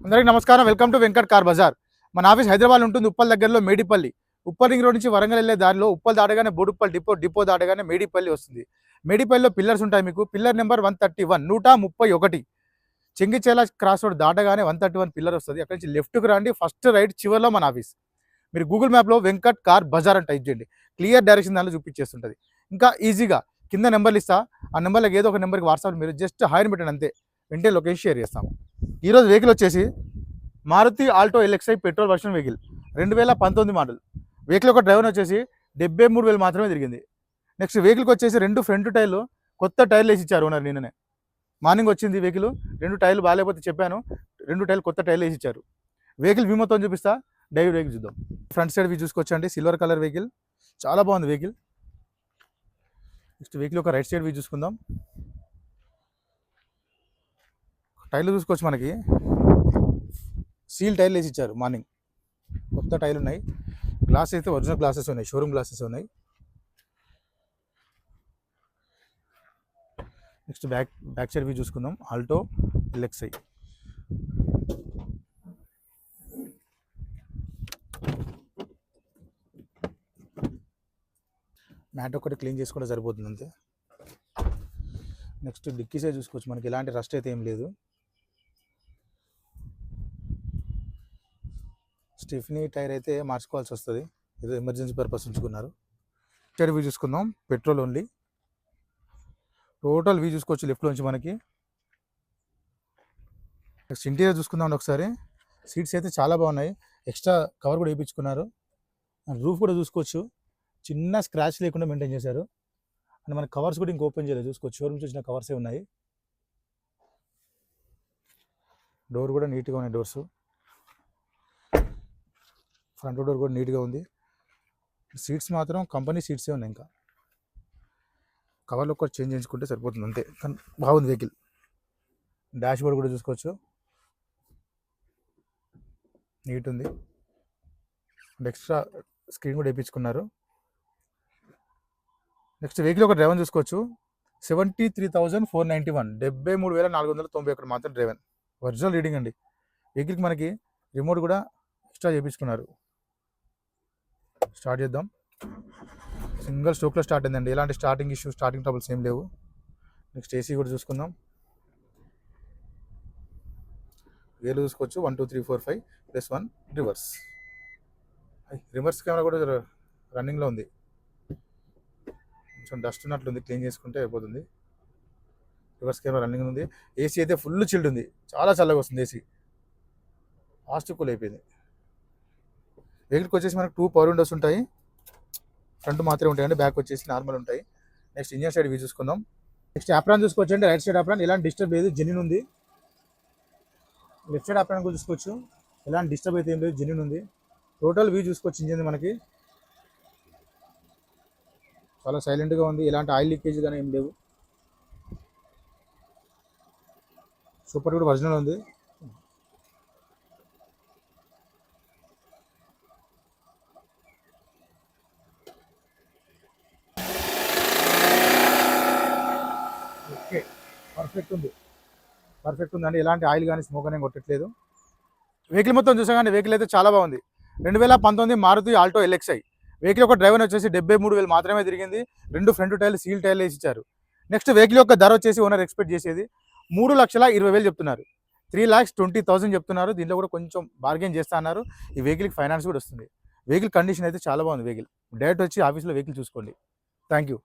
అందరికీ నమస్కారం. Welcome to Venkat car bazaar. మన ఆఫీస్ హైదరాబాద్ ఉంటుంది, ఉప్పల్ దగ్గరలో మేడిపల్లి. ఉప్పల్ రింగ్ రోడ్ నుంచి వరంగల్ వెళ్ళే దారిలో ఉప్పల్ దాటగానే బోడుప్పల్ డిపో దాటగానే మేడిపల్లి వస్తుంది. మేడిపల్లిలో పిల్లర్స్ ఉంటాయి. మీకు pillar number 131 131 Chengicherla cross road దాటగానే 131 పిల్లర్ వస్తుంది. అక్కడి నుంచి లెఫ్ట్కి రండి, ఫస్ట్ రైట్ చివరిలో మన ఆఫీస్. మీరు గూగుల్ మ్యాప్లో వెంకట్ కార్ బజార్ అని టైప్ చేయండి, క్లియర్ డైరెక్షన్ దానిలో చూపించేస్తుంటుంది. ఇంకా ఈజీగా కింద నెంబర్లు ఇస్తా, ఆ నెంబర్లకు ఏదో ఒక నెంబర్కి వాట్సాప్ మీరు జస్ట్ హాయ్ పెట్టండి, అంతే. వెంటనే లొకేషన్ షేర్ చేస్తాము. ఈరోజు వెహికల్ వచ్చేసి Maruti Alto LXI petrol version vehicle, 2019 model. Vehicle ఒక డ్రైవర్ వచ్చేసి 73,000 మాత్రమే తిరిగింది. నెక్స్ట్ వెహికల్కి వచ్చేసి 2 ఫ్రంట్ టైర్లు కొత్త టైర్లు వేసి ఇచ్చారు ఓనర్. నిన్ననే మార్నింగ్ వచ్చింది వెహికల్. 2 టైర్లు బాగాలేకపోతే చెప్పాను, 2 టైర్లు కొత్త టైర్లు వేసి ఇచ్చారు. వెహికల్ వ్యూ మొత్తం చూపిస్తా, డైవ్ వెహికల్ చూద్దాం. ఫ్రంట్ సైడ్ వ్యూ చూసుకోవచ్చండి, సిల్వర్ కలర్ వెహికల్, చాలా బాగుంది వెహికల్. నెక్స్ట్ వెహికల్ ఒక రైట్ సైడ్ వ్యూ చూసుకుందాం. టైర్లు చూసుకోవచ్చు, మనకి సీల్ టైర్లు వేసి ఇచ్చారు. మార్నింగ్ కొత్త టైర్లు ఉన్నాయి. గ్లాస్ అయితే ఒరిజినల్ గ్లాసెస్ ఉన్నాయి, షోరూమ్ గ్లాసెస్ ఉన్నాయి. నెక్స్ట్ బ్యాక్ సైడ్ వ్యూ చూసుకుందాం. Alto LXi. మ్యాట్ ఒకటి క్లీన్ చేసుకుంటే సరిపోతుంది, అంతే. నెక్స్ట్ డిక్కీ సైడ్ చూసుకోవచ్చు, మనకి ఎలాంటి రస్ట్ అయితే ఏం లేదు. స్టిఫ్నీ టైర్ అయితే మార్చుకోవాల్సి వస్తుంది, ఏదో ఎమర్జెన్సీ పర్పస్ ఉంచుకున్నారు. సైడ్ వ్యూ చూసుకుందాం, పెట్రోల్ ఓన్లీ. టోటల్ వ్యూ చూసుకోవచ్చు లెఫ్ట్లోంచి మనకి. నెక్స్ట్ ఇంటీరియర్ చూసుకుందాం ఒకసారి. సీట్స్ అయితే చాలా బాగున్నాయి, ఎక్స్ట్రా కవర్ కూడా వేయించుకున్నారు. రూఫ్ కూడా చూసుకోవచ్చు, చిన్న స్క్రాచ్ లేకుండా మెయింటైన్ చేశారు. అండ్ మన కవర్స్ కూడా ఇంక ఓపెన్ చేయలేదు, చూసుకోవచ్చు. షోరూమ్ చూసిన కవర్సే ఉన్నాయి. డోర్ కూడా నీట్గా ఉన్నాయి, డోర్స్. ఫ్రంట్ డోర్ కూడా నీట్గా ఉంది. సీట్స్ మాత్రం కంపెనీ సీట్సే ఉన్నాయి, ఇంకా కవర్లో కూడా చేంజ్ చేయించుకుంటే సరిపోతుంది, అంతే. కానీ బాగుంది వెహికల్. డాష్ బోర్డ్ కూడా చూసుకోవచ్చు, నీట్ ఉంది. అండ్ ఎక్స్ట్రా స్క్రీన్ కూడా వేయించుకున్నారు. నెక్స్ట్ వెహికల్ ఒక డ్రైవర్ చూసుకోవచ్చు, 73,491 73,491 మాత్రం డ్రైవర్. ఒరిజినల్ రీడింగ్ అండి. వెహికల్కి మనకి రిమోట్ కూడా ఎక్స్ట్రా చేయించుకున్నారు. స్టార్ట్ చేద్దాం. సింగిల్ స్ట్రోక్లో స్టార్ట్ అయిందండి, ఎలాంటి స్టార్టింగ్ ఇష్యూ, స్టార్టింగ్ ట్రబుల్స్ ఏం లేవు. నెక్స్ట్ ఏసీ కూడా చూసుకుందాం. గేర్లు చూసుకోవచ్చు, 1 2 3 4 5 +1 రివర్స్. రివర్స్ కెమెరా కూడా రన్నింగ్లో ఉంది. కొంచెం డస్ట్ ఉన్నట్లుంది, క్లీన్ చేసుకుంటే అయిపోతుంది. రివర్స్ కెమెరా రన్నింగ్ ఉంది. ఏసీ అయితే ఫుల్ చిల్డ్ ఉంది, చాలా చల్లగా వస్తుంది ఏసీ. ఫాస్ట్ కూల్ అయిపోయింది. వెహికల్కి వచ్చేసి మనకు 2 పవర్ విండోస్ ఉంటాయి, ఫ్రంట్ మాత్రమే ఉంటాయండి, బ్యాక్ వచ్చేసి నార్మల్ ఉంటాయి. నెక్స్ట్ ఇంజన్ సైడ్ వ్యూ చూసుకుందాం. నెక్స్ట్ యాప్రాన్ చూసుకోవచ్చు అండి, రైట్ సైడ్ యాప్రాన్ ఎలాంటి డిస్టర్బ్ లేదు, జెన్యూన్ ఉంది. లెఫ్ట్ సైడ్ యాప్రాన్ కూడా చూసుకోవచ్చు, ఎలాంటి డిస్టర్బ్ అయితే ఏం లేదు, జెన్యూన్ ఉంది. టోటల్ వ్యూ చూసుకోవచ్చు. ఇంజన్ మనకి చాలా సైలెంట్గా ఉంది, ఎలాంటి ఆయిల్ లీకేజ్ కానీ ఏం లేవు. సూపర్ కూడా ఒరిజినల్ ఉంది. ఓకే, పర్ఫెక్ట్ ఉందండి, ఎలాంటి ఆయిల్ కానీ స్మోక్ అనేది కొట్టట్లేదు. వెహికల్ మొత్తం చూసాగానే వెహికల్ అయితే చాలా బాగుంది. 2019 మారుతి ఆల్టో ఎల్ఎక్స్ఐ. వెహికల్ ఒక డ్రైవర్ వచ్చేసి 73,000 మాత్రమే తిరిగింది. 2 ఫ్రంట్ టైర్లు సీల్ టైర్లు వేసి ఇచ్చారు. నెక్స్ట్ వెహికల్ యొక్క ధర వచ్చేసి ఓనర్ ఎక్స్పెక్ట్ చేసేది 3,20,000 చెప్తున్నారు, 3,20,000 చెప్తున్నారు. దీంట్లో కూడా కొంచెం బార్గెన్ చేస్తా అన్నారు. ఈ వెహికల్కి ఫైనాన్స్ కూడా వస్తుంది. వెహికల్ కండిషన్ అయితే చాలా బాగుంది. వెహికల్ డైరెక్ట్ వచ్చి ఆఫీస్లో వెహికల్ చూసుకోండి. Thank you.